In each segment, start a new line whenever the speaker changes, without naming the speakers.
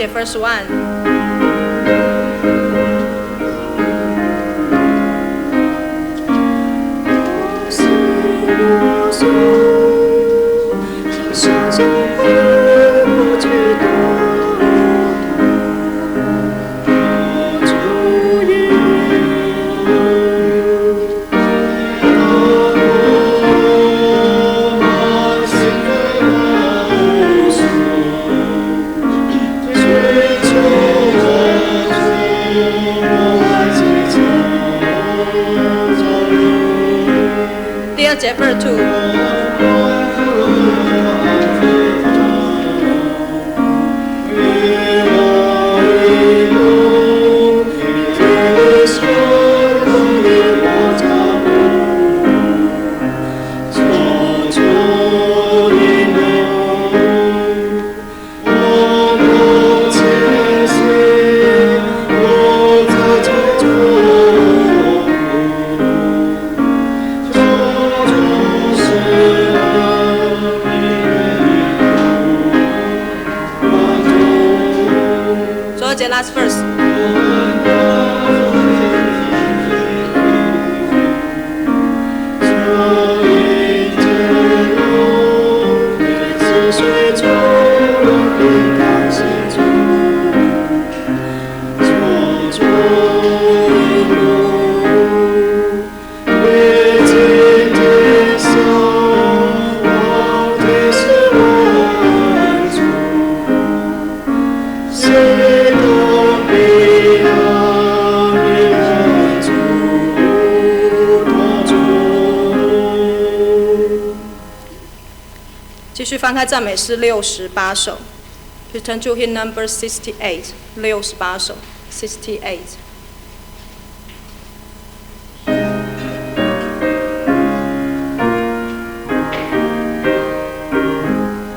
节 verse 1。第二节 verse 2。Last verse.继续翻开赞美诗68首 ，Return to hymn number 68， 68首 68。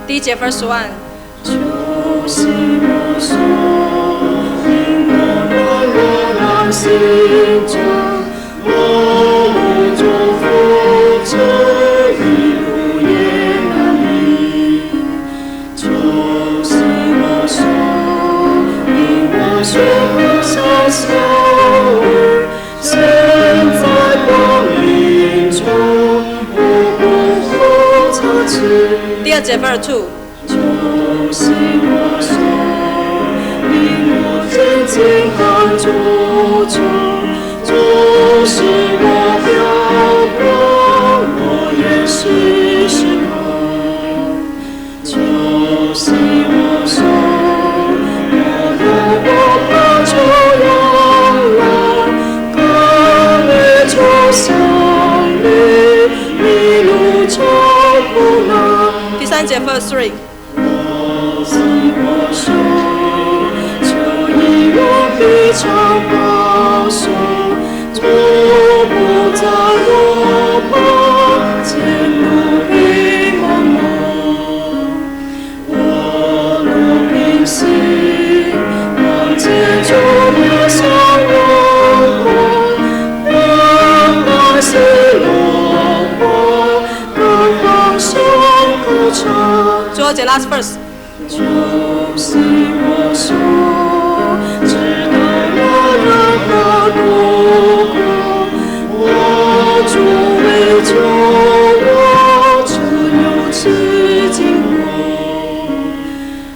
第一节 verse 1。就是我所因我落难心中，我无中负这一路也难离。就是我所因我学不上手儿，身在光明中，我不负长治。第二节 verse 2。就是我所因我真情看注重，就是我标光，我也是时空。就是我所我怕就永远，看日出相遇，一路走苦难。第三节 verse 3。我手，就以我臂长保守，做不在我旁，前路黑茫茫。我若平息，望见就面向我光，让百岁落花，各方向歌唱。最后节 last verse。就是我所知道我任何度过，我主为救我，只有此经过。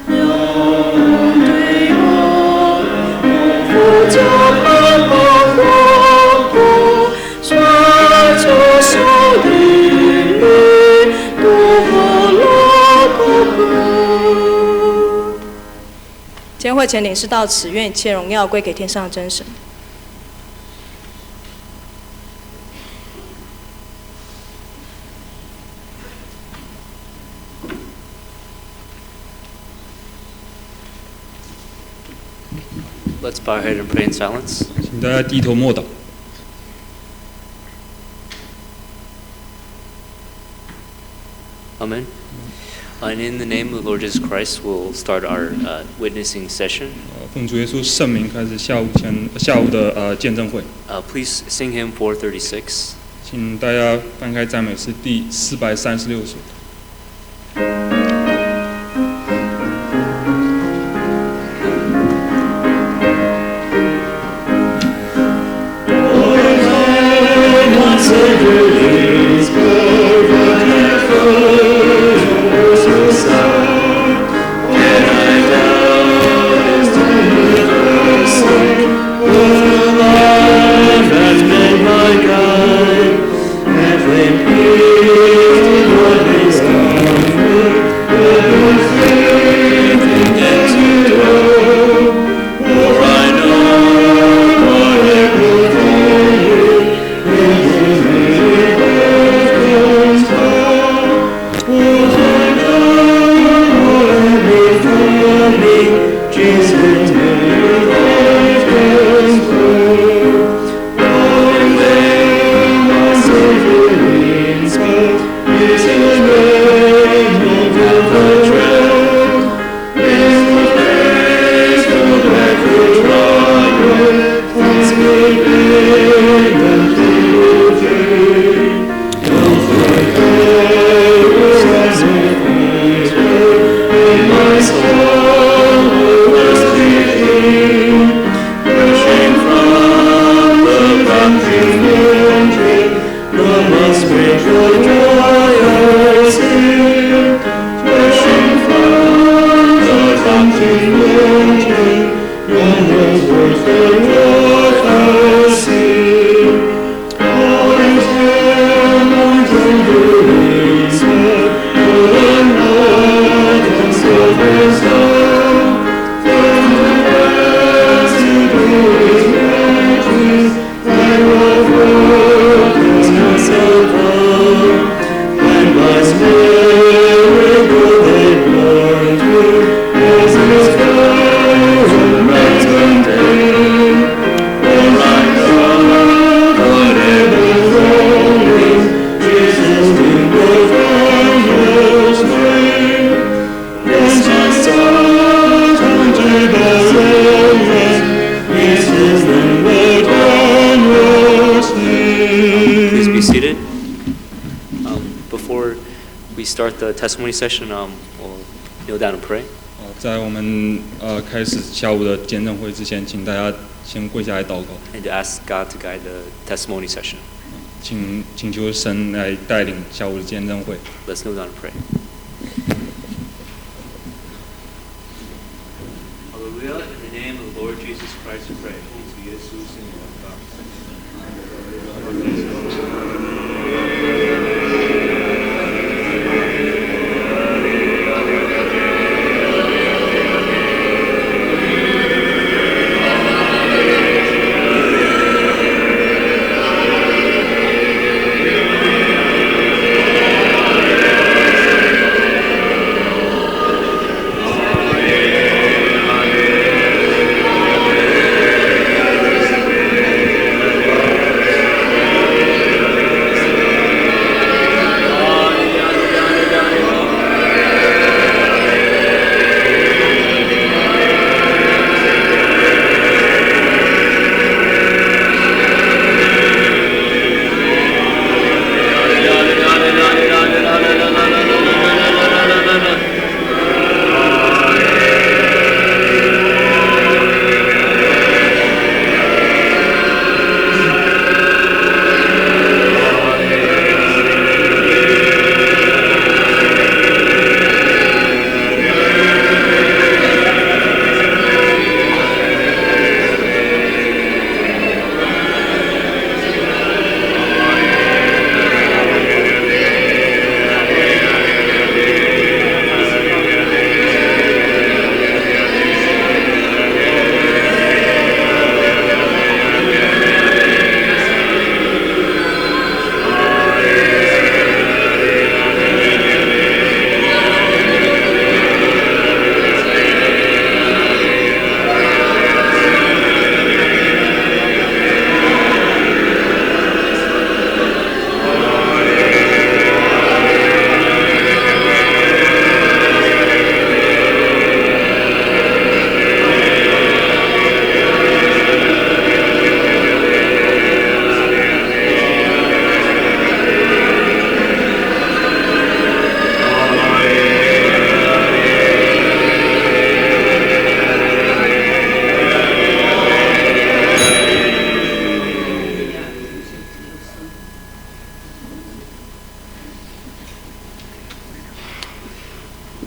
要对我，我负责盼望我过，甩出手引领，渡过了沟壑。今天会前领事到此，愿一切荣耀归给天上的真神。
Let's bow our head and pray in silence.
请大家低头默祷。
Amen. And in the name of the Lord Jesus Christ, we'll start our witnessing session.
奉主耶稣圣名开始下午的见证会。
Please sing hymn 436.
请大家翻开赞美诗第436首。
be seated. Before we start the testimony session, we'll kneel down and pray.
在我们开始下午的见证会之前，请大家先跪下来祷告，
And to ask God to guide the testimony session.
请求神来带领下午的见证会。
Let's kneel down and pray. Hallelujah. In the name of the Lord Jesus Christ we pray.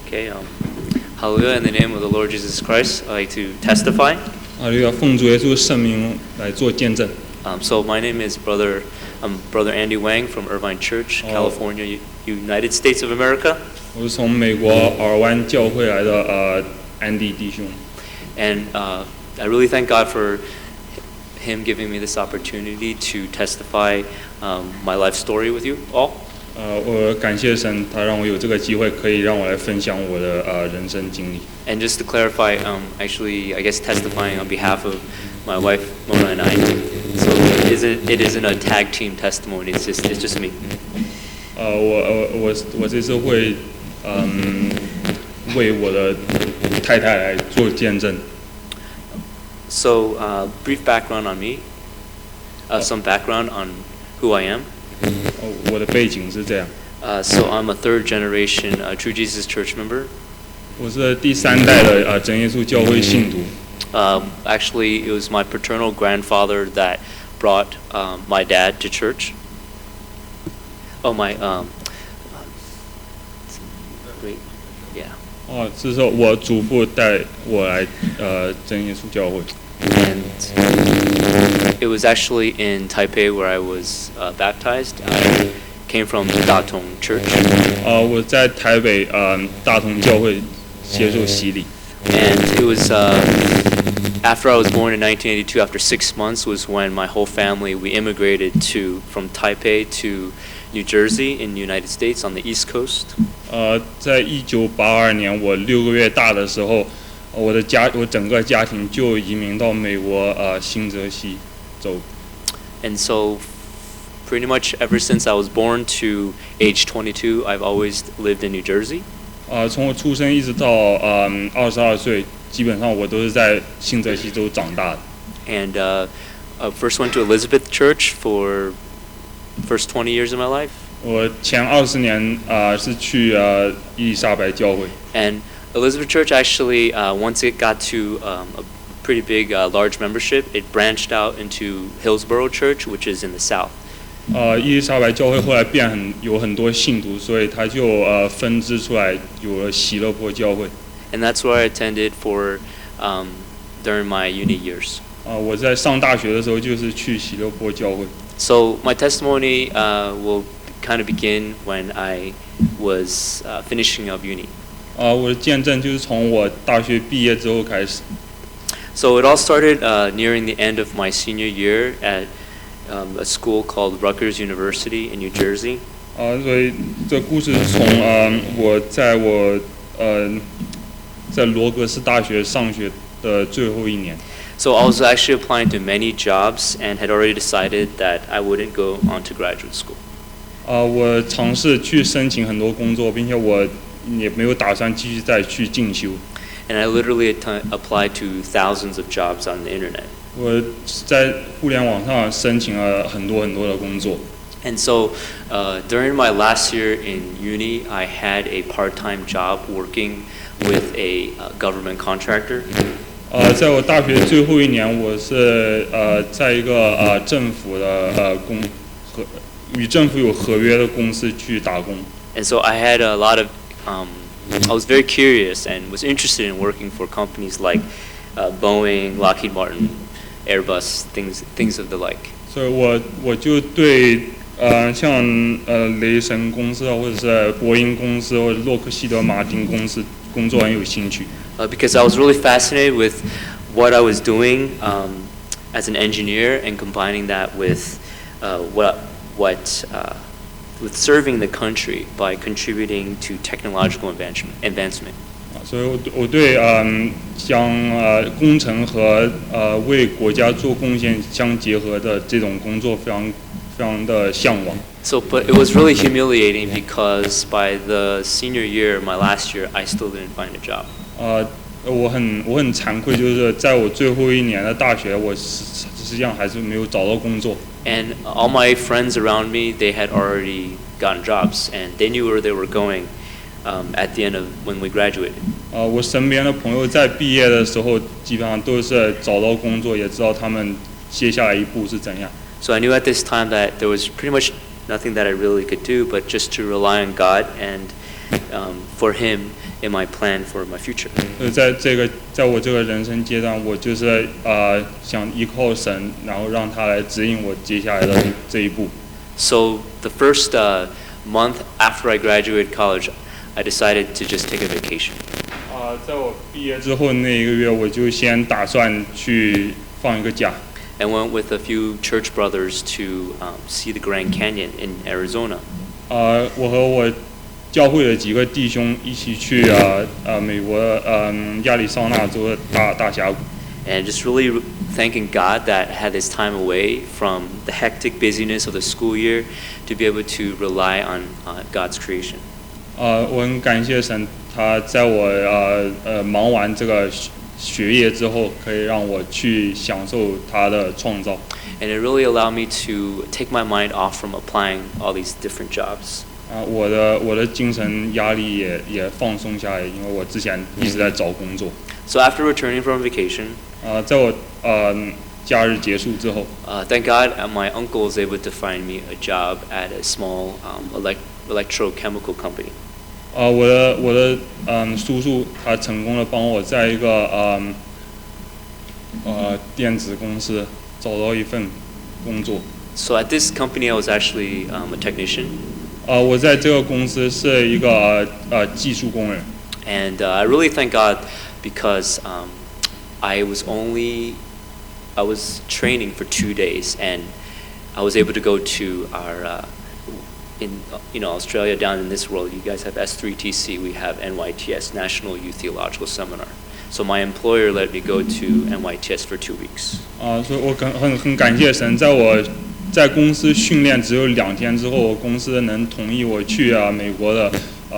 Okay, hallelujah, in the name of the Lord Jesus Christ, I like to testify.
哈利路亚，奉主耶稣的圣名来做见证。
So my name is Brother Andy Wang from Irvine Church, California, United States of America.
我是从美国尔湾教会来的安迪弟兄。
And I really thank God for Him giving me this opportunity to testify my life story with you all.
我感谢神，他让我有这个机会，可以让我来分享我的人生经历。
And just to clarify, actually, I guess testifying on behalf of my wife Mona and I. So it isn't a tag team testimony. It's just me.
我这次会为我的太太来做见证。
So brief background on me. Some background on who I am.
我的背景是这样。
So I'm a third generation True Jesus Church member.
我是第三代的真耶稣教会信徒。
Actually, it was my paternal grandfather that brought my dad to church. Oh, wait, yeah.
是说我祖父带我来真耶稣教会。
And it was actually in Taipei where I was baptized. I came from Datong Church.
我在台北大同教会接受洗礼。
And it was after I was born in 1982. After 6 months was when my whole family we immigrated from Taipei to New Jersey in the United States on the East Coast.
在1982年我6个月大的时候，我整个家庭就移民到美国新泽西州。
And so, pretty much ever since I was born to age 22, I've always lived in New Jersey.
从我出生一直到22岁，基本上我都是在新泽西州长大的。
And I first went to Elizabeth Church for first 20 years of my life.
我前20年是去伊丽莎白教会。
And Elizabeth Church actually, once it got to a pretty big, large membership, it branched out into Hillsborough Church, which is in the south.
伊丽莎白教会后来有很多信徒，所以它就分支出来，有了喜乐坡教会。
And that's where I attended for during my uni years.
我在上大学的时候就是去喜乐坡教会。
So my testimony will kind of begin when I was finishing up uni.
我的见证就是从我大学毕业之后开始。
So it all started nearing the end of my senior year at a school called Rutgers University in New Jersey.
所以这故事是从我在罗格斯大学上学的最后一年。
So I was actually applying to many jobs and had already decided that I wouldn't go on to graduate school.
我尝试去申请很多工作，并且我也没有打算继续再去进修。
And I literally applied to thousands of jobs on the internet.
我在互联网上申请了很多的工作。
And so during my last year in uni, I had a part-time job working with a government contractor.
在我大学最后一年，我是在一个政府的与政府有合约的公司去打工。
And so I had a lot of, I was very curious and was interested in working for companies like Boeing, Lockheed Martin, Airbus, things of the like.
所以我就对像雷神公司或者是波音公司或者洛克希德马丁公司工作很有兴趣。
Because I was really fascinated with what I was doing as an engineer and combining that with with serving the country by contributing to technological advancement.
所以我对将工程和为国家做贡献相结合的这种工作非常的向往。
So, but it was really humiliating because by the senior year, my last year, I still didn't find a job.
我很惭愧，就是在我最后一年的大学，我实际上还是没有找到工作。
And all my friends around me, they had already gotten jobs, and they knew where they were going at the end of when we graduated.
我身边的朋友在毕业的时候，基本上都是找到工作，也知道他们接下来一步是怎样。
So I knew at this time that there was pretty much nothing that I really could do, but just to rely on God and for Him in my plan for my future.
在我这个人生阶段，我就是想依靠神，然后让他来指引我接下来的这一步。
So the first month after I graduated college, I decided to just take a vacation.
在我毕业之后那一个月，我就先打算去放一个假。
And went with a few church brothers to see the Grand Canyon in Arizona.
我和我教会的几个弟兄一起去美国亚利桑那州的大峡谷。
And just really thanking God that I had this time away from the hectic busyness of the school year to be able to rely on God's creation.
我很感谢神，他在我忙完这个学业之后，可以让我去享受他的创造。
And it really allowed me to take my mind off from applying all these different jobs.
我的精神压力也放松下来，因为我之前一直在找工作。
So after returning from vacation,
在我假日结束之后，
thank God my uncle was able to find me a job at a small electrochemical company.
我的叔叔他成功的帮我在一个电子公司找到一份工作。
So at this company, I was actually a technician.
我在这个公司是一个技术工人。
And I really thank God because I was training for 2 days, and I was able to go to our in Australia, down in this world, you guys have S3TC, we have NYTS, National Youth Theological Seminar. So my employer let me go to NYTS for 2 weeks.
所以我很感谢神，在我在公司训练只有2天之后，我公司能同意我去美国的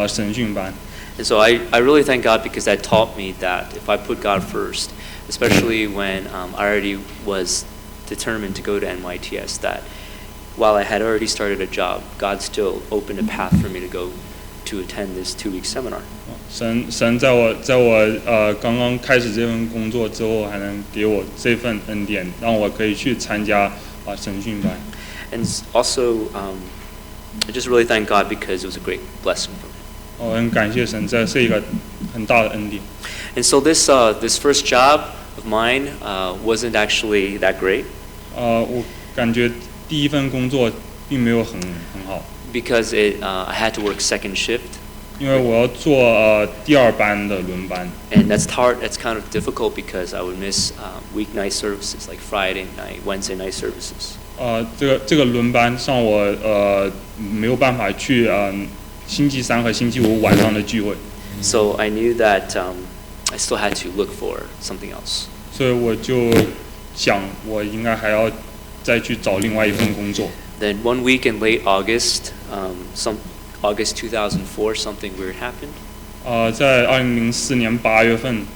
神训班。
And so I really thank God because that taught me that if I put God first, especially when I already was determined to go to NYTS, that while I had already started a job, God still opened a path for me to go to attend this 2-week seminar.
神在我刚刚开始这份工作之后，还能给我这份恩典，让我可以去参加神训班。
And also, I just really thank God because it was a great blessing for me.
我很感谢神，这是一个很大的恩典。
And so this first job of mine wasn't actually that great.
我感觉第一份工作并没有很好，
Because I had to work second shift.
因为我要做第二班的轮班。
And that's kind of difficult because I would miss weeknight services like Friday night, Wednesday night services.
这个轮班上我没有办法去星期三和星期五晚上的聚会。
So I knew that I still had to look for something else.
所以我就想，我应该还要再去找另外一份工作。
Then one week in late August, August 2004, something weird happened.
在2004年8月份，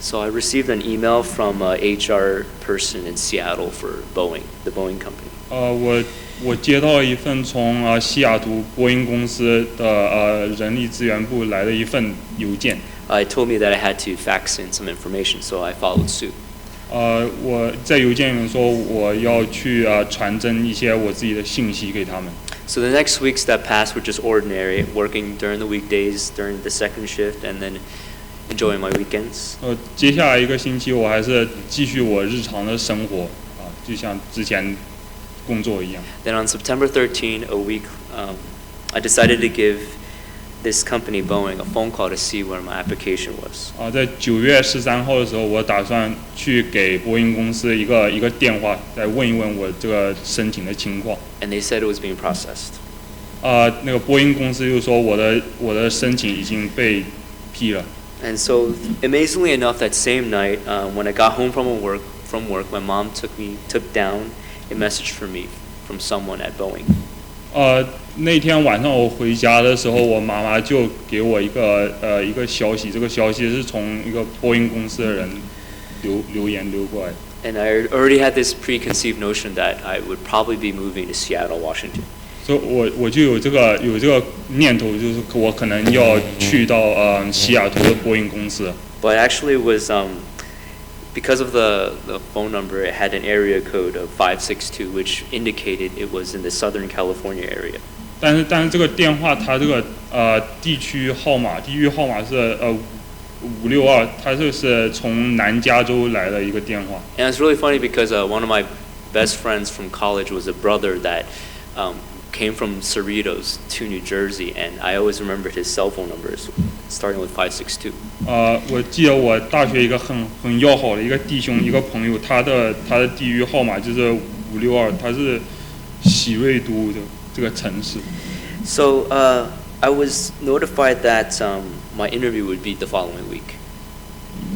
So I received an email from a HR person in Seattle for Boeing, the Boeing company.
我接到了一份从西雅图波音公司的人力资源部来的一份邮件。
It told me that I had to fax in some information, so I followed suit.
我在邮件里面说我要去传真一些我自己的信息给他们。
So the next weeks that passed were just ordinary, working during the weekdays, during the second shift, and then enjoying my weekends.
接下来一个星期我还是继续我日常的生活就像之前工作一样。
Then on September 13, a week, I decided to give this company, Boeing, a phone call to see where my application was.
在9月13号的时候，我打算去给波音公司一个电话，再问一问我这个申请的情况。
And they said it was being processed.
那个波音公司就说我的申请已经被批了。
And so, amazingly enough, that same night, when I got home from work, my mom took down a message for me from someone at Boeing.
那天晚上我回家的时候，我妈妈就给我一个消息，这个消息是从一个波音公司的人留言留过来。
And I already had this preconceived notion that I would probably be moving to Seattle, Washington.
所以我就有这个念头，就是我可能要去到西雅图的波音公司。
But actually, it was because of the phone number, it had an area code of 562, which indicated it was in the Southern California area.
但是这个电话它这个地域号码是562，它这是从南加州来的一个电话。
And it's really funny because one of my best friends from college was a brother that came from Cerritos to New Jersey, and I always remembered his cell phone numbers, starting with 562.
我记得我大学一个很要好的一个弟兄，一个朋友，他的地域号码就是562，他是喜瑞都的这个城市。
So I was notified that my interview would be the following week.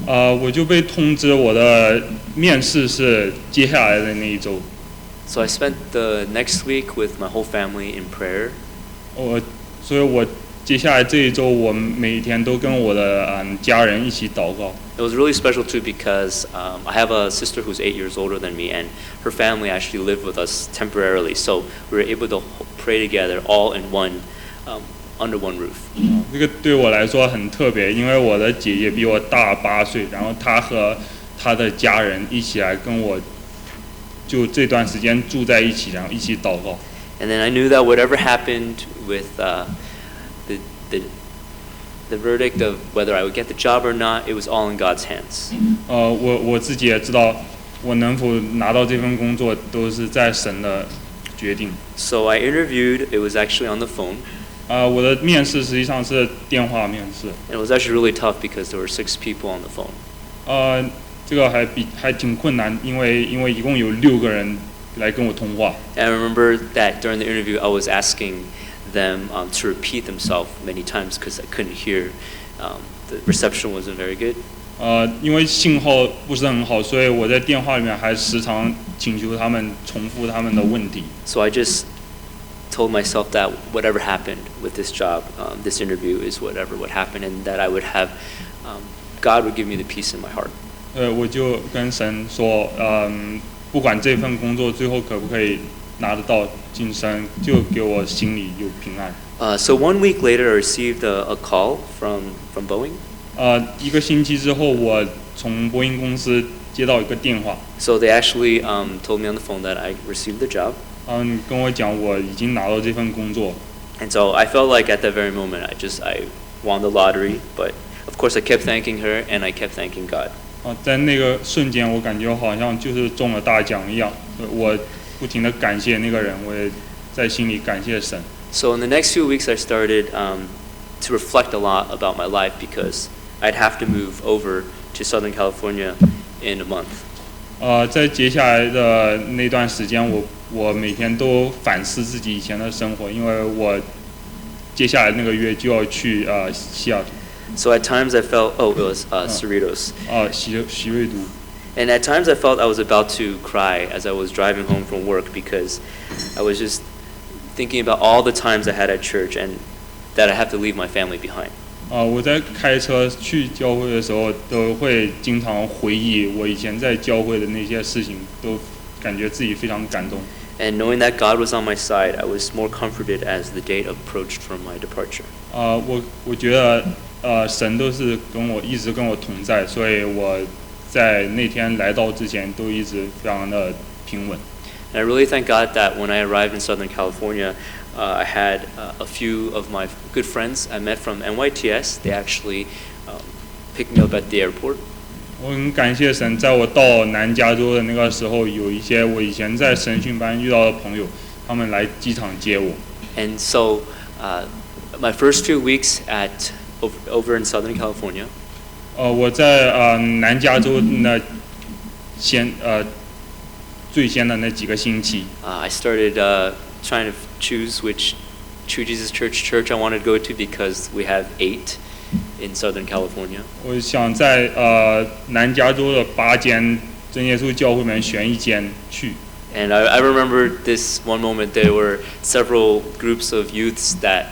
我就被通知我的面试是接下来的那一周。
So I spent the next week with my whole family in prayer.
所以我接下来这一周，我每天都跟我的家人一起祷告。
It was really special too because I have a sister who's 8 years older than me, and her family actually lived with us temporarily. So we were able to pray together, all in under one roof.
这个对我来说很特别，因为我的姐姐比我大8岁，然后她和她的家人一起来跟我，就这段时间住在一起，然后一起祷告。
And then I knew that whatever happened with the verdict of whether I would get the job or not, it was all in God's hands.
我自己也知道，我能否拿到这份工作都是在神的决定。
So I interviewed. It was actually on the phone.
我的面试实际上是电话面试。
And it was actually really tough because there were 6 people on the phone.
这个还挺困难，因为一共有6个人来跟我通话。
And I remember that during the interview, I was asking them to repeat themselves many times because I couldn't hear. The reception wasn't very good.
因为信号不是很好，所以我在电话里面还时常请求他们重复他们的问题。
So I just told myself that whatever happened with this job, this interview is whatever would happen, and that I would have, God would give me the peace in my heart.
我就跟神说，不管这份工作最后可不可以拿得到晋升，就给我心里有平安。
So 1 week later, I received a call from Boeing.
1个星期之后，我从波音公司接到一个电话，
So they actually told me on the phone that I received the job.
跟我讲我已经拿到这份工作。
And so I felt like at that very moment, I won the lottery. But of course, I kept thanking her and I kept thanking God.
在那个瞬间，我感觉好像就是中了大奖一样。我不停地感谢那个人，我也在心里感谢神。
So in the next few weeks, I started to reflect a lot about my life because I'd have to move over to Southern California in a month.
在接下来的那段时间，我每天都反思自己以前的生活，因为我接下来那个月就要去西雅图。
So at times I felt, it was Cerritos.
喜瑞都。
And at times I felt I was about to cry as I was driving home from work because I was just thinking about all the times I had at church and that I have to leave my family behind.
我在开车去教会的时候，都会经常回忆我以前在教会的那些事情，都感觉自己非常感动。
And knowing that God was on my side, I was more comforted as the date approached from my departure.
我觉得神都是一直跟我同在，所以我在那天来到之前都一直非常的平稳。
And I really thank God that when I arrived in Southern California, I had a few of my good friends I met from NYTS. They actually picked me up at the airport.
我很感谢神，在我到南加州的那个时候，有一些我以前在神训班遇到的朋友，他们来机场接我。
And so, my first few weeks over in Southern California.
我在南加州最先的那几个星期。
I started trying to choose which True Jesus Church I wanted to go to because we have 8 in Southern California.
我想在南加州的8间真耶稣教会里面选一间去。
And I remember this one moment. There were several groups of youths that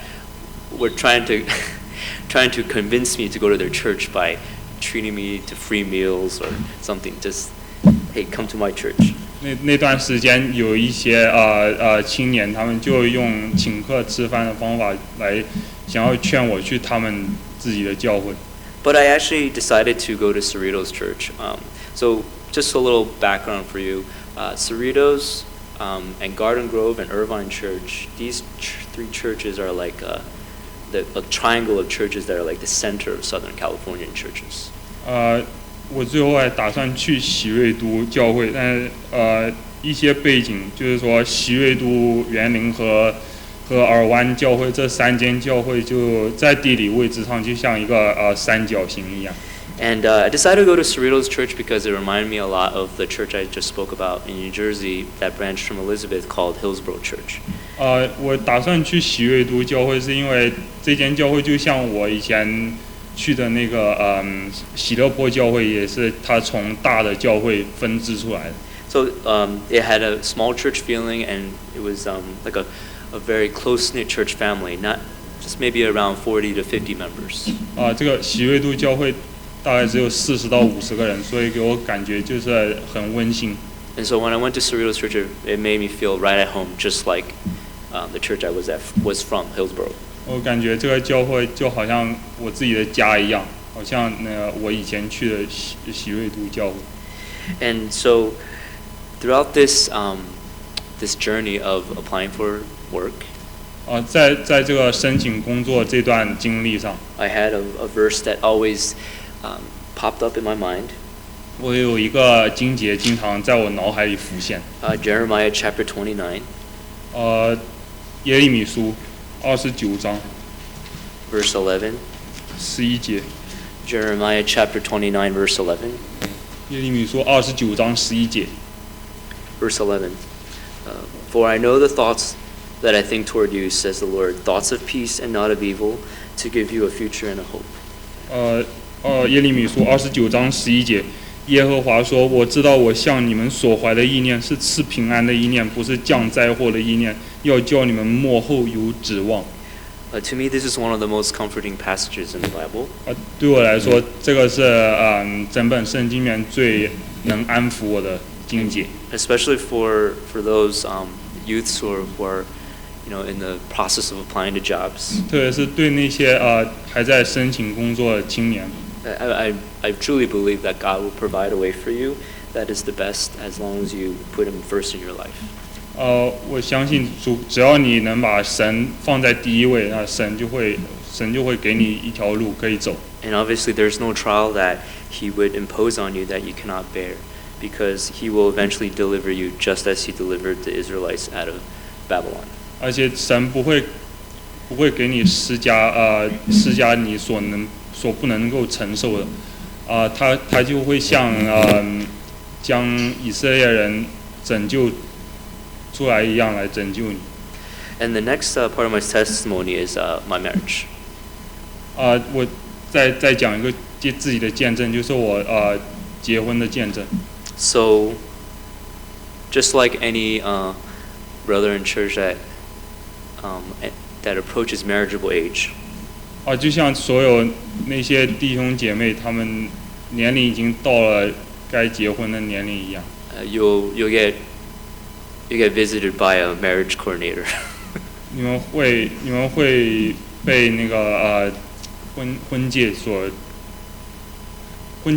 were trying to convince me to go to their church by treating me to free meals or something. Just, hey, come to my church.
那段时间有一些青年，他们就用请客吃饭的方法来想要劝我去他们自己的教会。
But I actually decided to go to Cerritos Church. So just a little background for you. Cerritos and Garden Grove and Irvine Church, these 3 churches are like a triangle of churches that are like the center of Southern Californian churches.
我最后还打算去喜瑞都教会，但一些背景就是说喜瑞都、园林和尔湾教会这3间教会就在地理位置上就像一个三角形一样。
And I decided to go to Cerritos Church because it reminded me a lot of the church I just spoke about in New Jersey that branched from Elizabeth called Hillsborough Church.
我打算去喜瑞都教会是因为这间教会就像我以前去的那个喜乐坡教会也是它从大的教会分支出来的。
So it had a small church feeling and it was like a very close-knit church family, not just maybe around 40 to 50 members.
这个喜瑞都教会大概只有40到50个人，所以给我感觉就是很温馨。
And so when I went to Cerritos Church, it made me feel right at home, just like the church I was from, Hillsborough.
我感觉这个教会就好像我自己的家一样，好像我以前去的喜瑞都教会。
And so throughout this journey of applying for work,
在这个申请工作这段经历上
I had a verse that always popped up in my mind.
我有一个经节经常在我脑海里浮现。
Jeremiah chapter 29.
耶利米书29章
verse 11.
11节。
Jeremiah chapter 29 verse 11.
耶利米书29章11节。
Verse 11. For I know the thoughts that I think toward you, says the Lord, thoughts of peace and not of evil, to give you a future and a hope.
耶利米书29章11节，耶和华说：“我知道我向你们所怀的意念是赐平安的意念，不是降灾祸的意念，要叫你们末后有指望。”
To me, this is one of the most comforting passages in the Bible.
对我来说，这个是整本圣经里面最能安抚我的经节。
Especially for those youths who are in the process of applying to jobs.
特别是对那些还在申请工作的青年。
I truly believe that God will provide a way for you that is the best as long as you put Him first in your life.
我相信主，只要你能把神放在第一位，那神就会给你一条路可以走。
And obviously, there's no trial that He would impose on you that you cannot bear, because He will eventually deliver you just as He delivered the Israelites out of Babylon.
而且神不会给你施加你所不能够承受的，他就会像将以色列人拯救出来一样来拯救你。
And the next part of my testimony is my marriage.
我再讲一个自己的见证，就是我结婚的见证。
So, just like any brother in church that approaches marriageable age.
就像所有那些弟兄姐妹，他们年龄已经到了该结婚的年龄一样。
You get visited by a marriage coordinator.
你们会被那个婚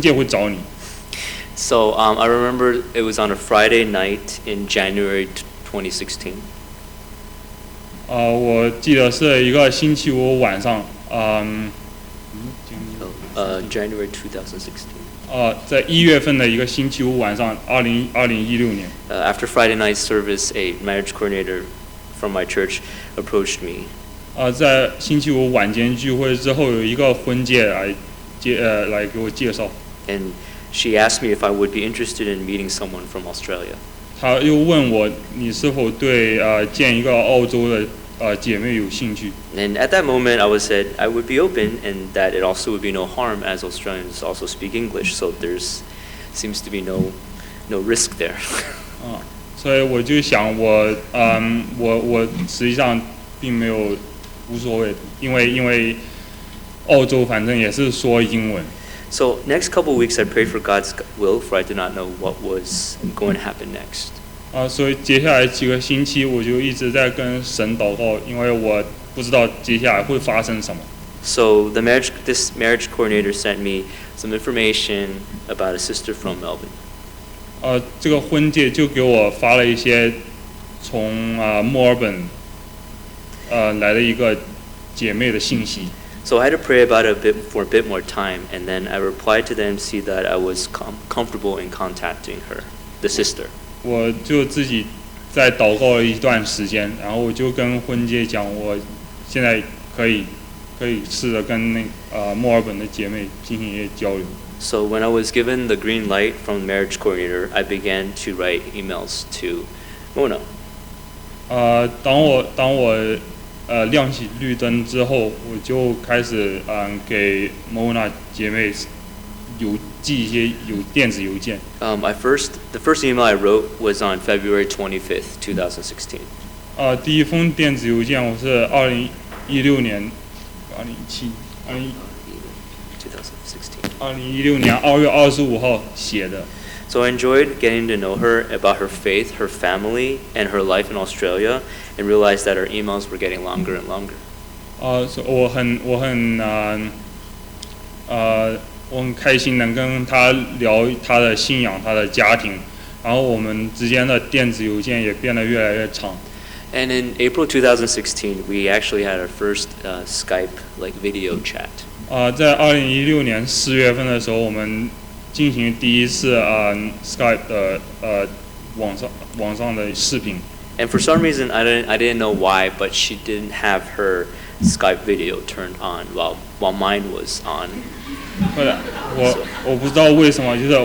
介会找你。
So I remember it was on a Friday night in January 2016.
我记得是一个星期五晚上。
January 2016.
在1月份的一个星期五晚上，2016年。
After Friday night service, a marriage coordinator from my church approached me.
在星期五晚间聚会之后，有一个婚介来给我介绍。
And she asked me if I would be interested in meeting someone from Australia.
他又问我，你是否对见一个澳洲的姐妹有兴趣？
And at that moment, I said I would be open, and that it also would be no harm, as Australians also speak English, so there's seems to be no risk there.
所以我就想我实际上并没有无所谓的，因为澳洲反正也是说英文。
So next couple of weeks, I prayed for God's will, for I did not know what was going to happen next.
所以接下来几个星期我就一直在跟神祷告，因为我不知道接下来会发生什么。
So this marriage coordinator sent me some information about a sister from Melbourne.
这个婚介就给我发了一些从墨尔本来的一个姐妹的信息。
So I had to pray about it for a bit more time, and then I replied to the MC that I was comfortable in contacting her, the sister.
我就自己在祷告了一段时间，然后我就跟婚介讲，我现在可以试着跟墨尔本的姐妹进行一些交流。
So when I was given the green light from the marriage coordinator, I began to write emails to Mona.
当我亮起绿灯之后，我就开始给 Mona 姐妹寄一些电子邮件。
The first email I wrote was on February 25th, 2016.
第一封电子邮件我是2016年2月25号写的。
So I enjoyed getting to know her, about her faith, her family, and her life in Australia, and realized that our emails were getting longer and longer.
我很开心能跟她聊她的信仰、她的家庭，然后我们之间的电子邮件也变得越来越长。
And in April 2016, we actually had our first Skype video chat.
在2016年4月份的时候，我们进行第一次Skype 的网上的视频。
And for some reason, I didn't know why, but she didn't have her Skype video turned on while mine was on.
我不知道为什么，就是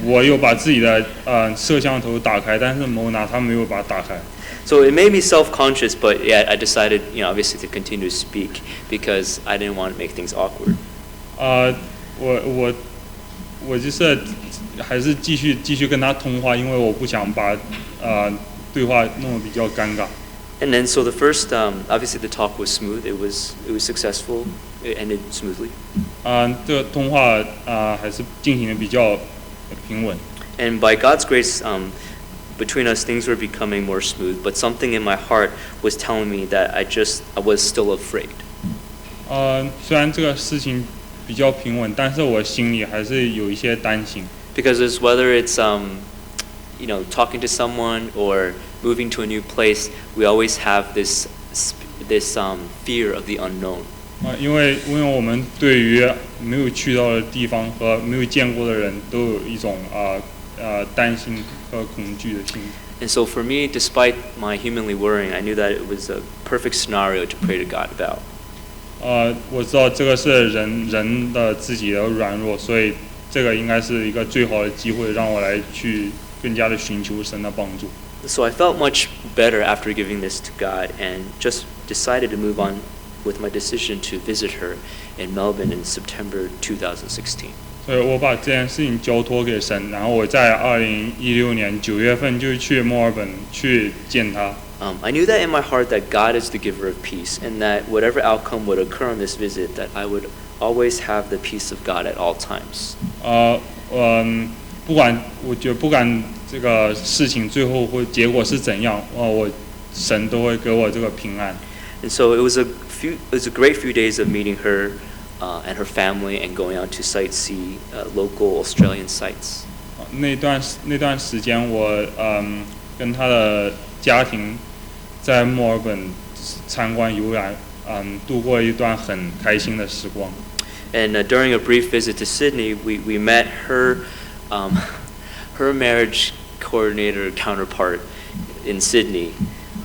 我有把自己的摄像头打开，但是Mona她没有把它打开。
So it made me self-conscious, but yeah, I decided, obviously to continue to speak because I didn't want to make things awkward.
我就是还是继续跟他通话，因为我不想把对话弄得比较尴尬。
And then so the first, obviously the talk was smooth. It was successful. It ended smoothly.
这个通话还是进行的比较平稳。
And by God's grace, between us, things were becoming more smooth, but something in my heart was telling me that I was still afraid.
虽然这个事情比较平稳，但是我心里还是有一些担心。
Because whether it's talking to someone or moving to a new place, we always have this fear of the unknown.
因为我们对于没有去到的地方和没有见过的人都有一种担心和恐惧的心。
And so for me, despite my humanly worrying, I knew that it was a perfect scenario to pray to God about.
我知道这个是人的自己的软弱，所以这个应该是一个最好的机会，让我来去更加的寻求神的帮助。
So I felt much better after giving this to God, and just decided to move on with my decision to visit her in Melbourne in September 2016.
所以我把这件事情交托给神，然后我在2016年9月份就去墨尔本去见他。
I knew that in my heart that God is the giver of peace, and that whatever outcome would occur on this visit, that I would always have the peace of God at all times.
不管这个事情最后结果是怎样，神都会给我这个平安。
And so it was a great few days of meeting her and her family, and going out to sightsee local Australian sites.
那段时间我跟他的家庭在墨尔本参观游览，度过一段很开心的时光。
And during a brief visit to Sydney, we met her marriage coordinator counterpart in Sydney,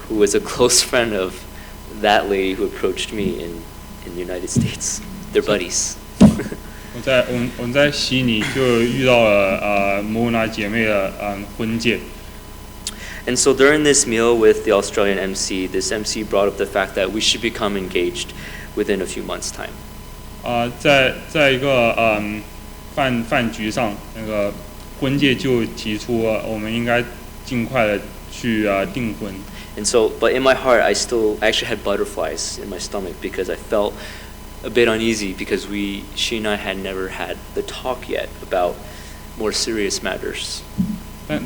who was a close friend of that lady who approached me in the United States. They're buddies.
我们在悉尼就遇到了Mona 姐妹的婚戒。
And so during this meal with the Australian MC, this MC brought up the fact that we should become engaged within a few months' time.
在一个饭局上，那个婚戒就提出我们应该尽快的去订婚。
And so, but in my heart, I actually had butterflies in my stomach, because I felt a bit uneasy, because she and I had never had the talk yet about more serious matters.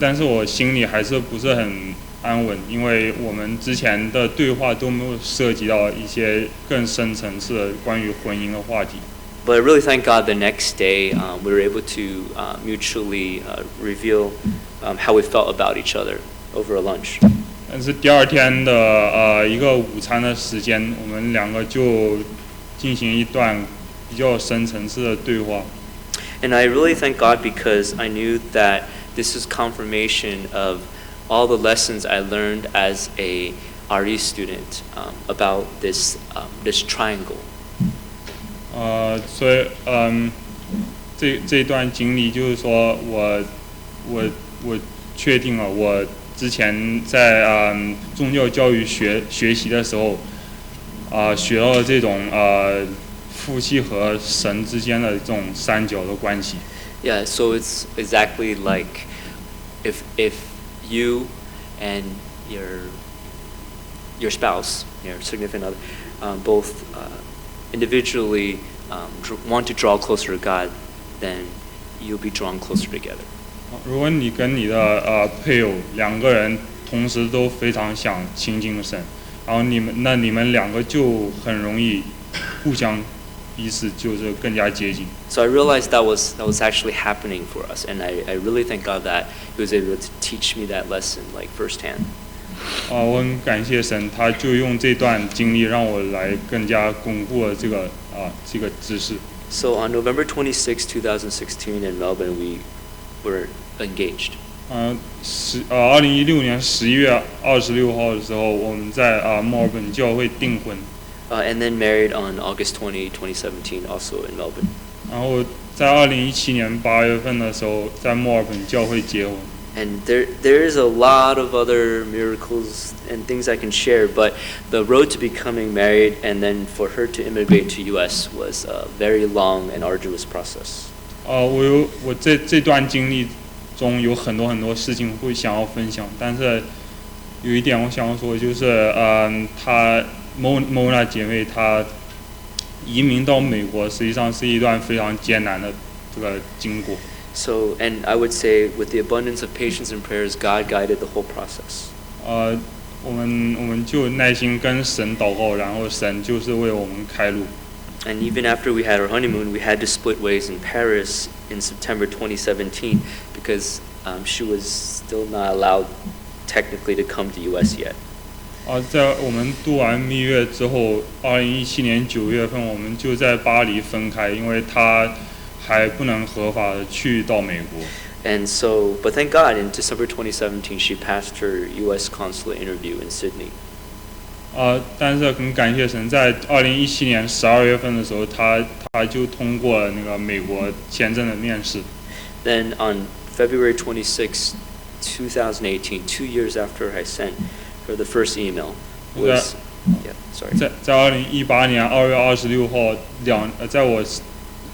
但是我心里还是不是很安稳，因为我们之前的对话都没有涉及到一些更深层次的关于婚姻的话题。
But I really thank God the next day we were able to mutually reveal how we felt about each other over a lunch.
但是第二天的一个午餐的时间，我们两个就进行一段比较深层次的对话。
And I really thank God, because I knew that this is confirmation of all the lessons I learned as a RE student about this triangle.
所以这段经历就是说我确定了，我之前在宗教教育学习的时候学到了这种夫妻和神之间的这种三角的关系。
Yeah, so it's exactly like if you and your spouse, your significant other, both individually want to draw closer to God, then you'll be drawn closer together.
如果你跟你的配偶两个人同时都非常想亲近神，然后你们两个就很容易互相彼此就是更加接近。
So I realized that was actually happening for us, and I really thank God that He was able to teach me that lesson like firsthand.
我很感谢神，他就用这段经历让我来更加巩固了这个知识。
So on November 26, 2016 in Melbourne, we were engaged.
2016年11月26号的时候，我们在墨尔本教会订婚。
And then married on August 20, 2017, also in Melbourne.
然后在2017年8月份的时候，在墨尔本教会结婚。
And there is a lot of other miracles and things I can share, but the road to becoming married and then for her to immigrate to U.S. was a very long and arduous process.
我这段经历中有很多事情会想要分享，但是有一点我想要说，就是她Mona 姐妹她移民到美国，实际上是一段非常艰难的这个经过。
So, and I would say with the abundance of patience and prayers, God guided the whole process.
我们就耐心跟神祷告，然后神就是为我们开路。
And even after we had our honeymoon, we had to split ways in Paris in September 2017 because she was still not allowed technically to come to U.S. yet.
在我们度完蜜月之后，2017年9月份，我们就在巴黎分开，因为她还不能合法的去到美国。
And so, but thank God, in December 2017, she passed her U.S. consulate interview in Sydney.
但是很感谢神，在2017年12月份的时候，她就通过了那个美国签证的面试。
Then on February 26, 2018, 2 years after I sent her the first email, was sorry.
在2018年2月26号在我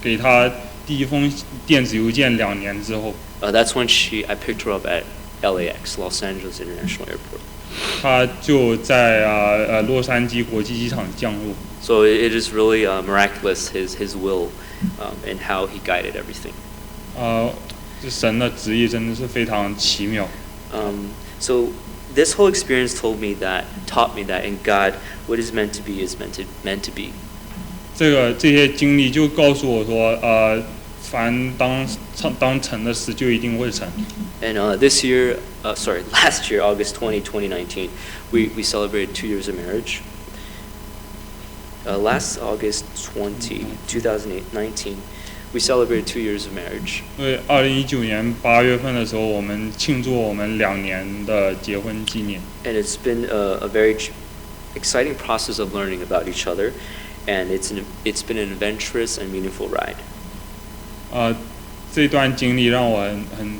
给她第一封电子邮件2年之后。
That's when I picked her up at LAX, Los Angeles International Airport.
他就在洛杉矶国际机场降落。
So it is really miraculous his will and how he guided everything.
这神的旨意真的是非常奇妙。
So this whole experience taught me that in God, what is meant to be is meant to be.
这些经历就告诉我说，凡当成的事就一定会成。
And last year, August 20, 2019, we celebrated 2 years of marriage. Last August 20, 2019, we celebrated 2 years of marriage.
对，2019年8月份的时候，我们庆祝我们2年的结婚纪念。
And it's been a very exciting process of learning about each other, and it's been an adventurous and meaningful ride.
这段经历让我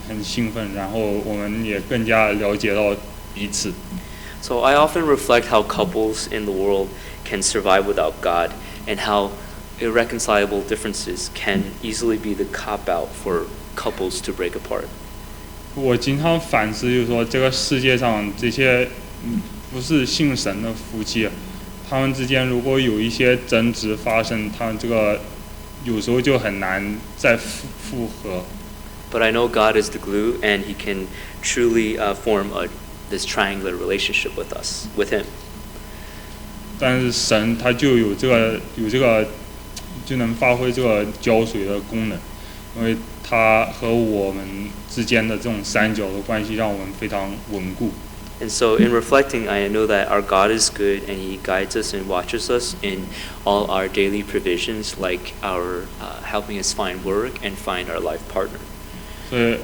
很兴奋，然后我们也更加了解到彼此。
So I often reflect how couples in the world can survive without God, and how irreconcilable differences can easily be the cop-out for couples to break apart.
我经常反思，就是说这个世界上这些不是信神的夫妻，他们之间如果有一些争执发生，他们这个有时候就很难再复合。
But I know God is the glue, and He can truly form this triangular relationship with Him.
但是神他就有这个就能发挥这个胶水的功能，因为他和我们之间的这种三角的关系让我们非常稳固。
And so in reflecting, I know that our God is good, and He guides us and watches us in all our daily provisions, like our helping us find work and find our life partner.
所以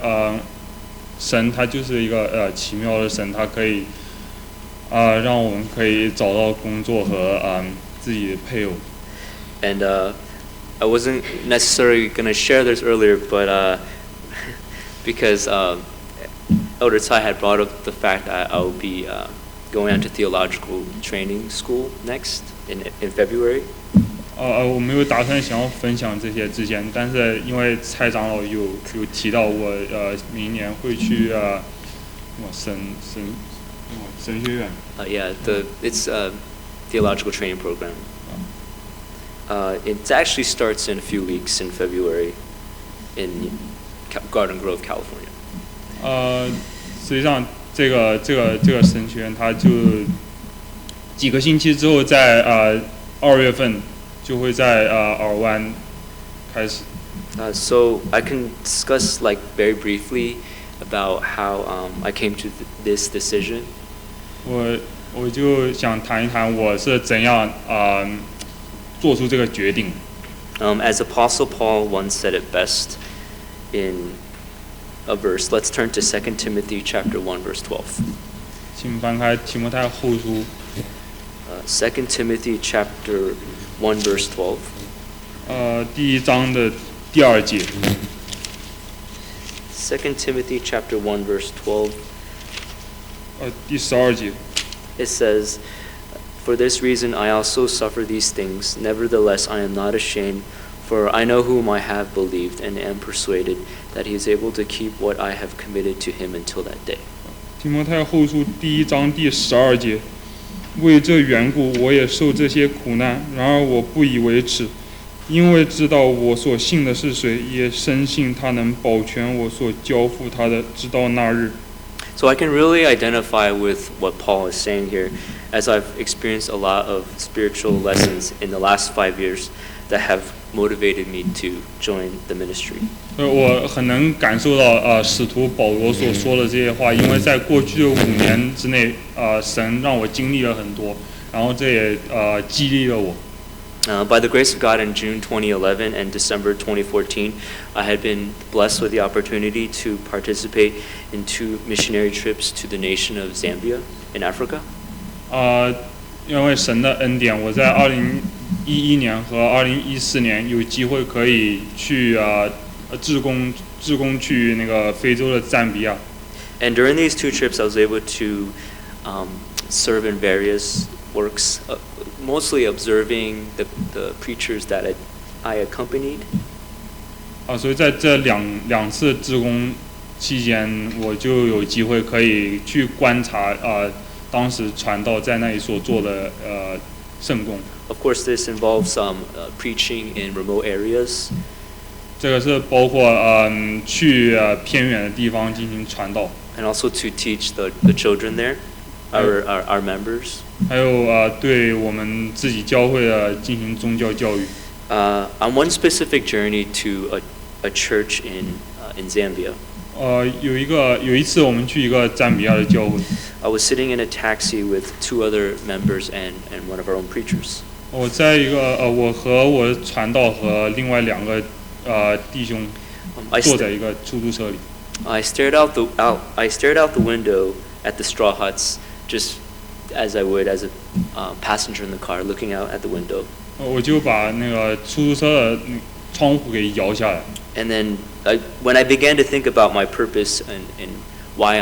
神他就是一个奇妙的神，他可以让我们可以找到工作和自己的配偶。
And I wasn't necessarily going to share this earlier, but because Elder Tsai had brought up the fact that I will be going on to theological training school next in February.
我没有打算想要分享这些之前，但是因为蔡长老有提到我明年会去神学院。
Yeah, it's a theological training program. It actually starts in a few weeks in February in Garden Grove, California.
实际上这个神学院，它就几个星期之后，在2月份就会在尔湾开始。
So I can discuss very briefly about how I came to this decision.
我就想谈一谈我是怎样做出这个决定。
As Apostle Paul once said it best in a verse. Let's turn to 2 Timothy chapter 1 verse 12.
请翻开提摩太后书。
2 Timothy chapter 1 verse 12.
第1章的第2节。
2 Timothy chapter 1 verse 12.
第12节。
It says, "For this reason I also suffer these things. Nevertheless I am not ashamed, for I know whom I have believed, and am persuaded that he is able to keep what I have committed to him until that day."
提摩太后书第1章第12节，为这缘故我也受这些苦难，然而我不以为耻，因为知道我所信的是谁，也深信他能保全我所交付他的，直到那日。
So I can really identify with what Paul is saying here, as I've experienced a lot of spiritual lessons in the last 5 years that have motivated me to join the ministry.
我很能感受到使徒保罗所说的这些话，因为在过去的5年之内，神让我经历了很多，然后这也激励了我。
By the grace of God, in June 2011 and December 2014, I had been blessed with the opportunity to participate in 2 missionary trips to the nation of Zambia in Africa.
因为神的恩典，我在2011年和2014年有机会可以去志工去那个非洲的赞比亚。
And during these 2 trips, I was able to serve in various works, mostly observing the preachers that I accompanied.
所以在这两次志工期间，我就有机会可以去观察当时传道在那里所做的圣工。
Of course, this involves preaching in remote areas.
这个是包括去偏远的地方进行传道，
And also to teach the children there, our members.
还有对我们自己教会的进行宗教教育。
On one specific journey to a church in Zambia,
有一次我们去一个赞比亚的教会，
I was sitting in a taxi with 2 other members and one of our own preachers.
我在一个我和我的传道和另外2个弟兄坐在一个出租车里。
I stared out the window at the straw huts, just as I would as a passenger in the car, looking out at the window.
我就把那个出租车的窗户给摇下来。
And then when I began to think about my purpose and why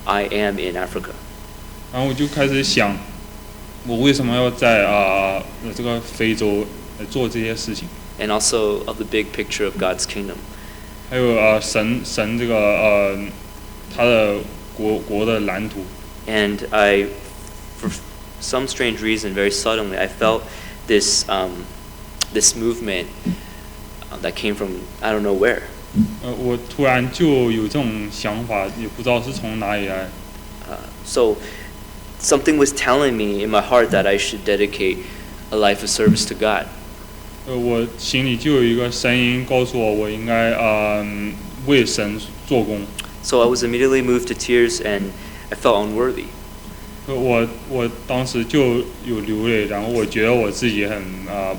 I am in Africa,
然后我就开始想，我为什么要在这个非洲做这些事情？
and also of the big picture of God's kingdom.
还有神这个他的国的蓝图。
And for some strange reason, very suddenly, I felt this movement that came from I don't know where.
我突然就有这种想法，也不知道是从哪里来。
So something was telling me in my heart that I should dedicate a life of service to God.
我心里就有一个声音告诉我，我应该为神做工。
So I was immediately moved to tears, and I felt unworthy.
我当时就有流泪，然后我觉得我自己很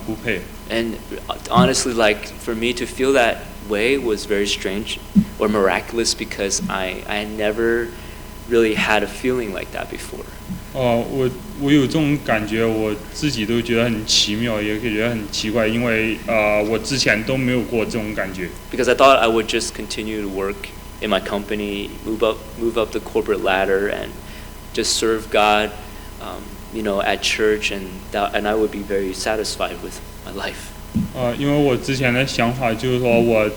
不配。
And honestly, like for me to feel that way was very strange or miraculous because I had never really had a feeling like that before.
我有这种感觉，我自己都觉得很奇妙，也觉得很奇怪，因为我之前都没有过这种感觉。
Because I thought I would just continue to work in my company, move up the corporate ladder, and just serve God, at church, and I would be very satisfied with my life.
因为我之前的想法就是说我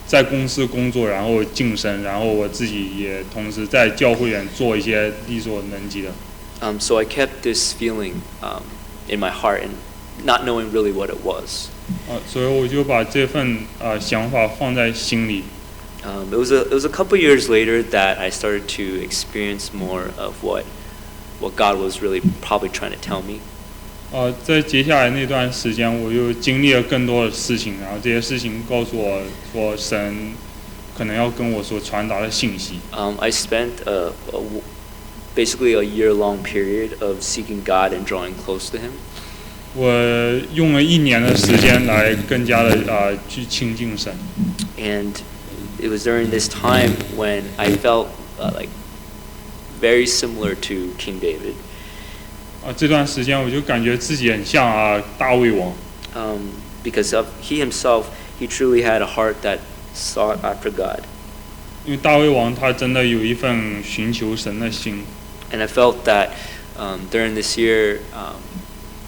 在公司工作，然后晋升，然后我自己也同时在教会里做一些力所能及的。
So I kept this feeling in my heart and not knowing really what it was.
所以我就把这份想法放在心里。
It was a couple years later that I started to experience more of what God was really probably trying to tell me.
在接下来那段时间，我又经历了更多的事情，然后这些事情告诉我说，神可能要跟我所传达的信息。
I spent basically a year-long period of seeking God and drawing close to Him.
我用了1年的时间来更加的去亲近神。
And it was during this time when I felt like very similar to King David.
这段时间我就感觉自己很像大卫王。
Because he himself, he truly had a heart that sought after God.
因为大卫王他真的有一份寻求神的心。
And I felt that during this year,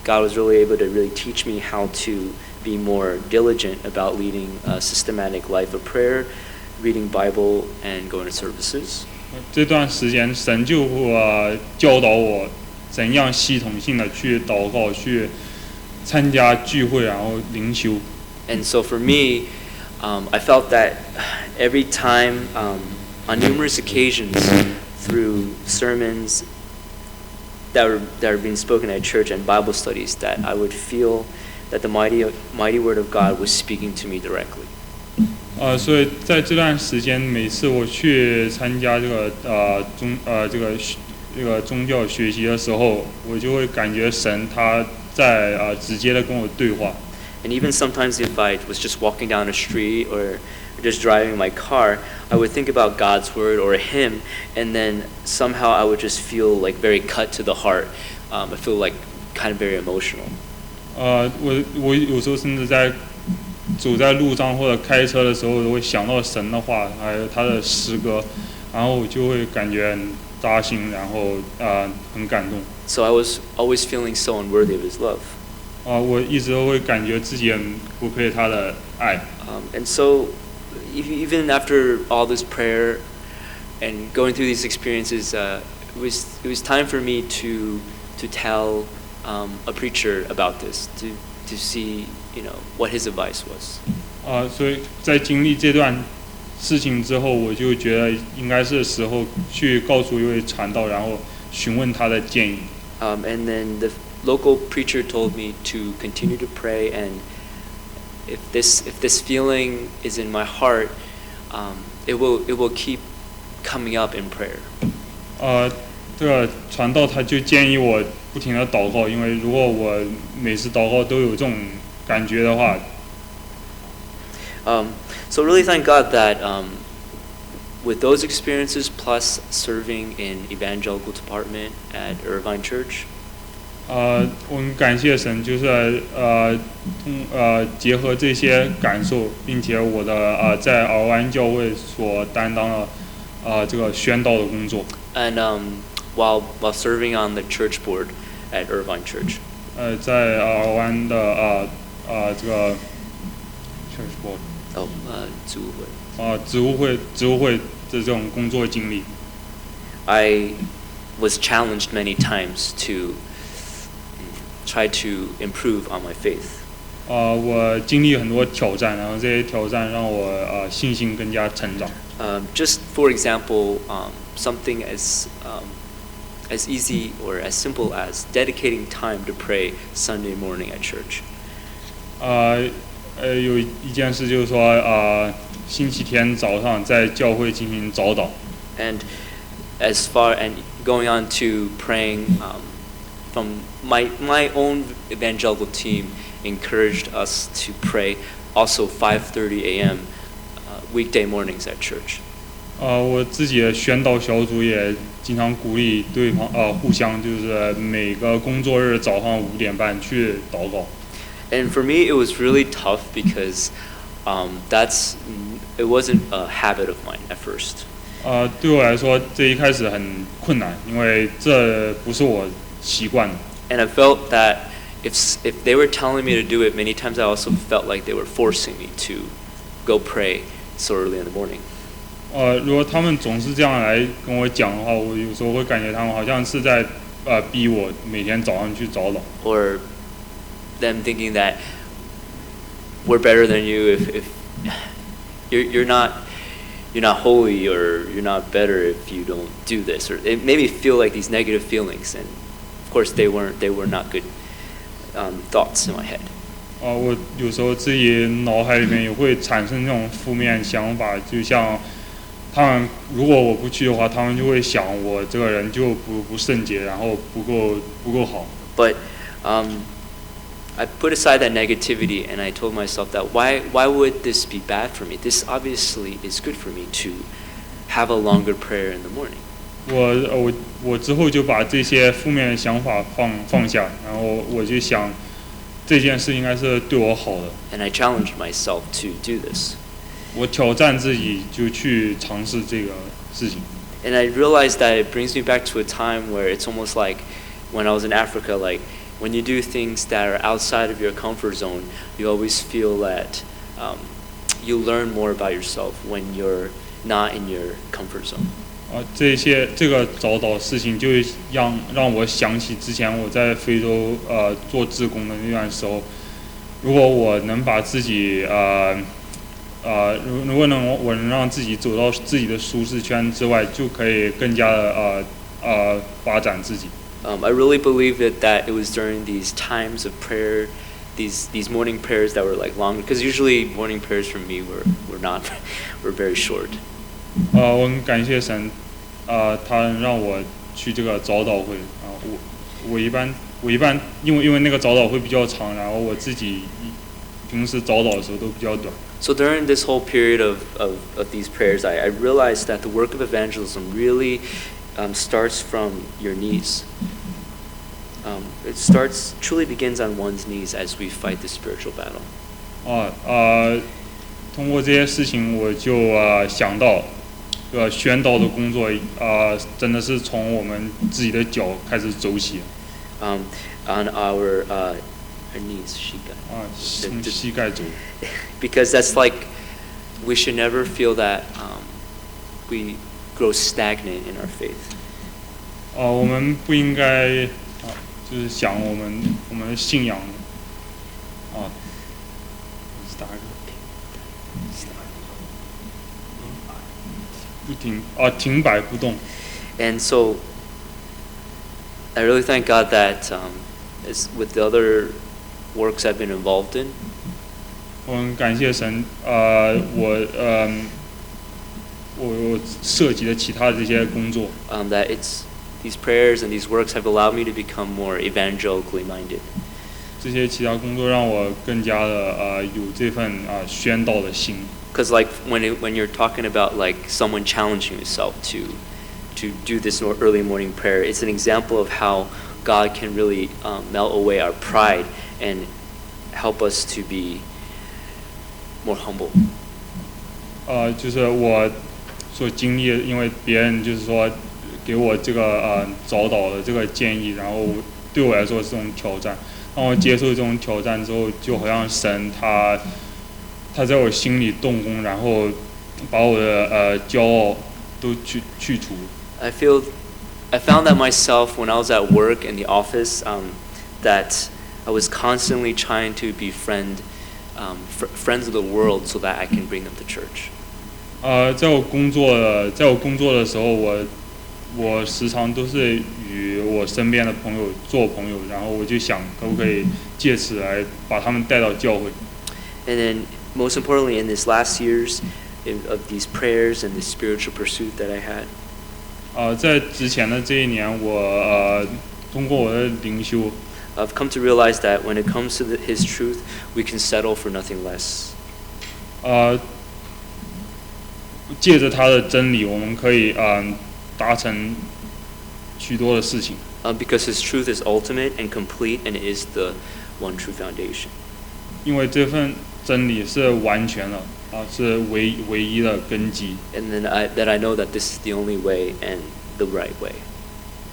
God was really able to really teach me how to be more diligent about leading a systematic life of prayer, reading Bible, and going to services.
这段时间，神就教导我怎样系统性的去祷告，去参加聚会，然后灵修。
And so for me, I felt that every time, on numerous occasions, through sermons that are being spoken at church and Bible studies, that I would feel that the mighty Word of God was speaking to me directly.
所以在这段时间，每次我去参加这个宗教学习的时候，我就会感觉神他在直接的跟我对话。
And even sometimes if I was just walking down the street or just driving my car, I would think about God's word or a hymn, and then somehow I would just feel like very cut to the heart. I feel like kind of very emotional.
我有时候甚至走在路上或者开车的时候，我会想到神的话，还有他的诗歌，然后我就会感觉很扎心，然后很感动。
So I was always feeling so unworthy of His love.
我一直都会感觉自己很不配他的爱。
And so, even after all this prayer and going through these experiences, it was time for me to tell a preacher about this, to see what his advice was.
所以在经历这段事情之后，我就觉得应该是时候去告诉一位传道，然后询问他的建议。
And then the local preacher told me to continue to pray, and if this feeling is in my heart, it will keep coming up in prayer.
这个传道他就建议我不停的祷告，因为如果我每次祷告都有这种感觉的话。
So really thank God that with those experiences plus serving in evangelical department at Irvine Church.
我们感谢神，就是结合这些感受，并且我的在尔湾教会所担当的这个宣道的工作。
And while serving on the church board at Irvine Church.
在尔湾的这个 church board。植物会的这种工作经历。
I was challenged many times to try to improve on my faith.
我经历很多挑战，然后这些挑战让我信心更加成长。
Just for example, something as easy or as simple as dedicating time to pray Sunday morning at church.
有一件事就是说，星期天早上在教会进行早祷。
And going on to praying, from my own evangelical team encouraged us to pray also 5:30 a.m. Weekday mornings at church.
我自己的宣道小组也经常鼓励对方互相就是每个工作日早上5点半去祷告。
And for me, it was really tough because it wasn't a habit of mine at first.
对我来说，这一开始很困难，因为这不是我习惯的。
And I felt that if they were telling me to do it, many times I also felt like they were forcing me to go pray so early in the morning.
如果他们总是这样来跟我讲的话，我有时候会感觉他们好像是在逼我每天早上去早祷。
Or them thinking that we're better than you if you're not holy, or you're not better if you don't do this, or it made me feel like these negative feelings, and of course they were not good thoughts in my head.
我有时候自己脑海里面也会产生那种负面想法，就像他们如果我不去的话，他们就会想我这个人就不圣洁，然后不够好。
But I put aside that negativity and I told myself that why would this be bad for me? This obviously is good for me to have a longer prayer in the morning.
我之后就把这些负面的想法放下，然后我就想这件事应该是对我好的。
And I challenged myself to do this.
我挑战自己就去尝试这个事情。
And I realized that it brings me back to a time where it's almost like when I was in Africa, like when you do things that are outside of your comfort zone, you always feel that you learn more about yourself when you're not in your comfort zone.
这个早祷事情就让我想起之前我在非洲做志工的那段时候，如果我能把自己如果我能让自己走到自己的舒适圈之外，就可以更加的发展自己。
I really believe that it was during these times of prayer, these morning prayers that were like long, because usually morning prayers for me were not were very short.
我很感谢神，他让我去这个早祷会啊，我一般因为那个早祷会比较长，然后我自己平时早祷的时候都比较短。
So during this whole period of these prayers, I realized that the work of evangelism really starts from your knees. It truly begins on one's knees as we fight the spiritual battle.
通过这些事情，我就想到，宣道的工作真的是从我们自己的脚开始走起。
On our knees,
从膝盖走。
Because that's like, we should never feel that we grow stagnant in our faith.
我们不应该就是想我们的信仰停摆不动。
And so, I really thank God that as with the other works I've been involved in.
我很感谢神，我涉及了其他的这些工作。
That these prayers and these works have allowed me to become more evangelically minded.
这些其他工作让我更加的有这份宣道的心。
Because like when you're talking about like someone challenging yourself to do this early morning prayer, it's an example of how God can really melt away our pride and help us to be more humble.
就是我所经历的，因为别人就是说给我这个早祷的这个建议，然后对我来说是这种挑战。当我接受这种挑战之后，就好像神他在我心里动工，然后把我的骄傲都去除。
I found that myself when I was at work in the office, that I was constantly trying to befriend friends of the world so that I can bring them to church.
在我工作的时候，我时常都是与我身边的朋友做朋友，然后我就想可不可以借此来把他们带到教会。
And then, most importantly, in these last years of these prayers and the spiritual pursuit that I had.
在之前的这一年，我通过我的灵修
I've come to realize that when it comes to His truth, we can settle for nothing less.
借着他的真理，我们可以达成许多的事情。
Because His truth is ultimate and complete, and it is the one true foundation.
因为这份真理是完全的，是唯一的根基。
And then I know that this is the only way and the right way.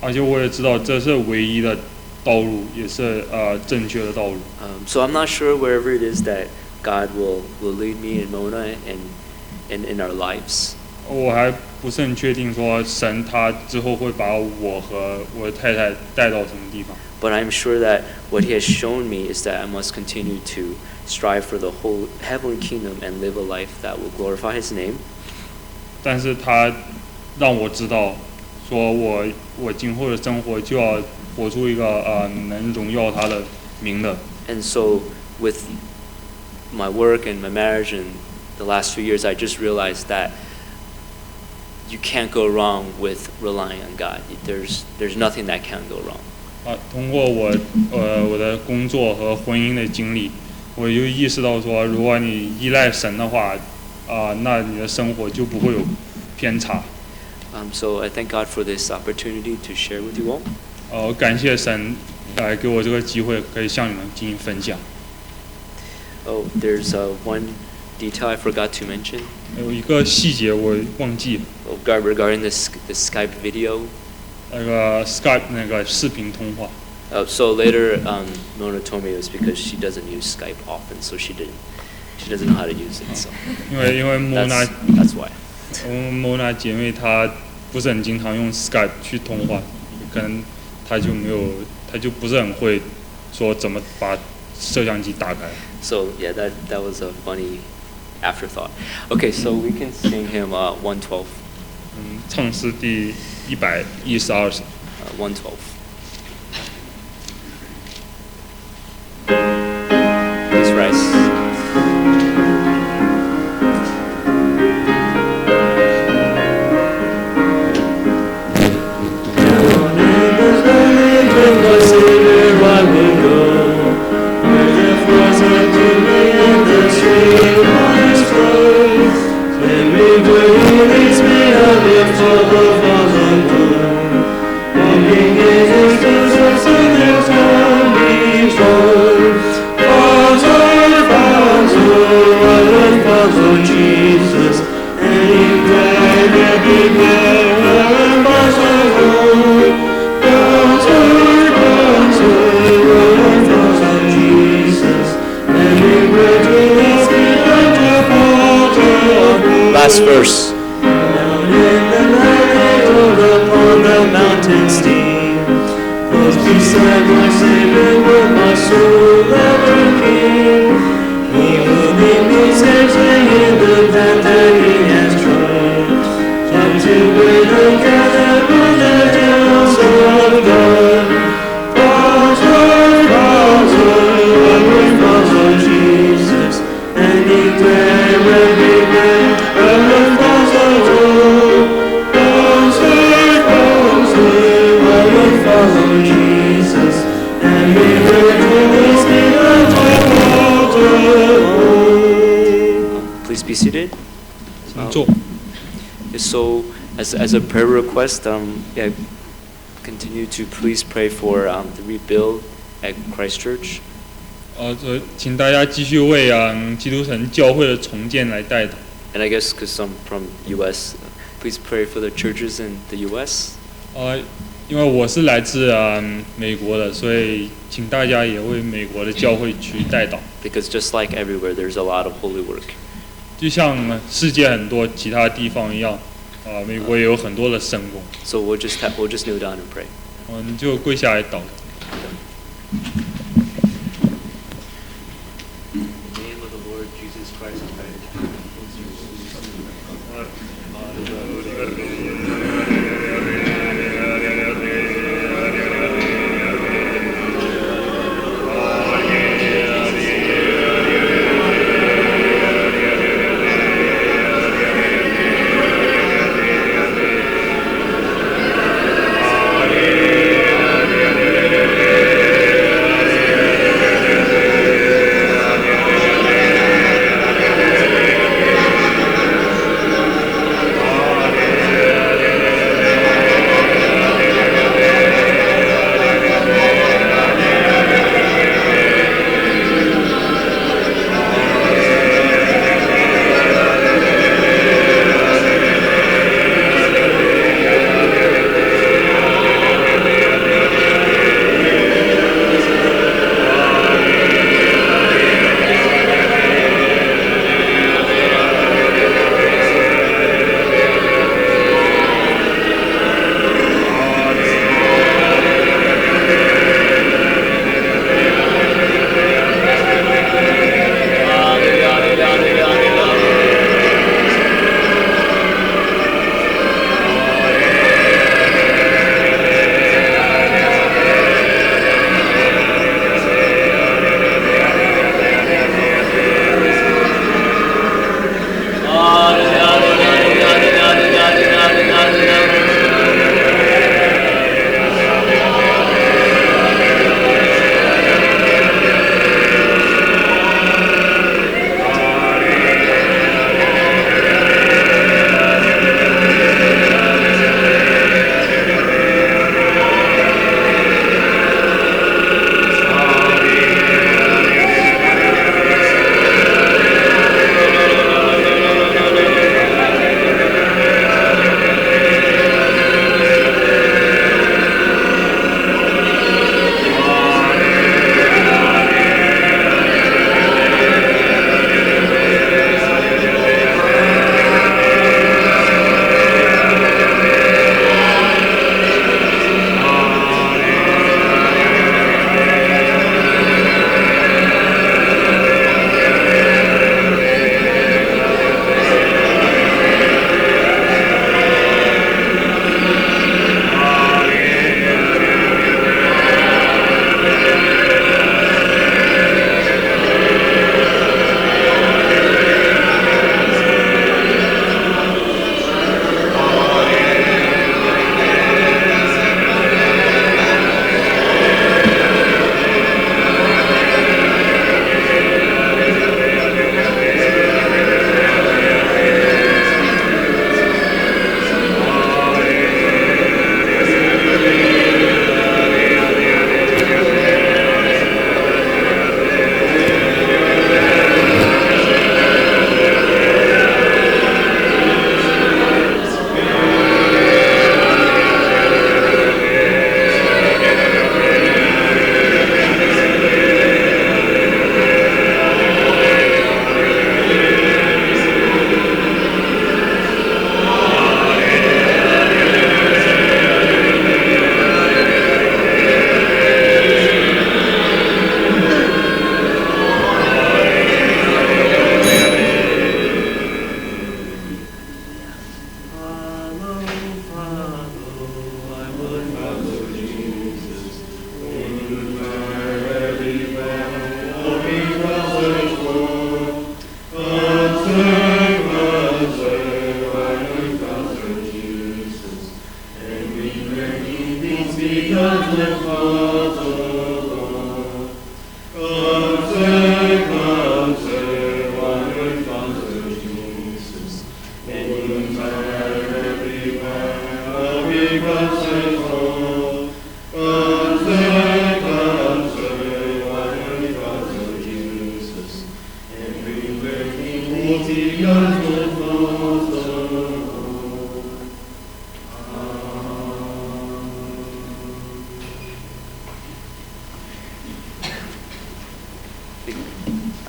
而且我也知道这是唯一的道路，也是正确的道路。
So I'm not sure wherever it is that God will lead me and Mona and in our lives.
我还不是很确定说神他之后会把我和我的太太带到什么地方。
But I'm sure that what He has shown me is that I must continue to strive for the whole heavenly kingdom and live a life that will glorify His name.
但是他让我知道，说我今后的生活就要活出一个能荣耀他的名的。
And so with my work and my marriage and the last few years, I just realized that you can't go wrong with relying on God. There's nothing that can go wrong.
通过我的工作和婚姻的经历，我就意识到说，如果你依赖神的话，那你的生活就不会有偏差。
So I thank God for this opportunity to share with you all.
感谢神给我这个机会，可以向你们进行分享。
Oh, there's one detail I forgot to mention.
有一个细节我忘记了。
Regarding the Skype video.
那个 Skype 那个视频通话。
So later, Mona told me it was because she doesn't use Skype often, so she doesn't know how to use it. So
因为 Mona
that's why.
Mona 姐妹她不是很经常用 Skype 去通话，可能他就不是很会说怎么把摄像机打开。
So yeah, that was a funny afterthought. Okay, so we can sing him 112.
唱诗第112首。
112. Please rise. Last verse.
Down in the night, upon the mountain steep, close beside my Savior, will my soul ever keep. He will lead me safely in the path that He has trod, up to where the gathered on the hills of God. Onward follow Jesus, and declare everywhere.
Please be seated.
请坐。
So, as a prayer request, yeah, continue to please pray for the rebuild at Christchurch.
请大家继续为基督城教会的重建来代祷。
And I guess because I'm from U.S., please pray for the churches in the U.S.
因为我是来自美国的，所以请大家也为美国的教会去代祷。
Because just like everywhere, there's a lot of holy work.
就像世界很多其他地方一样，美国也有很多的圣工。
So we'll just kneel down and pray.
我们就跪下来祷告。
In the name of the Lord Jesus Christ, I pray.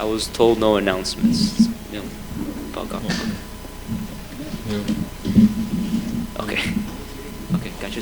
I was told no announcements. No.报告. Okay. Okay, 感谢。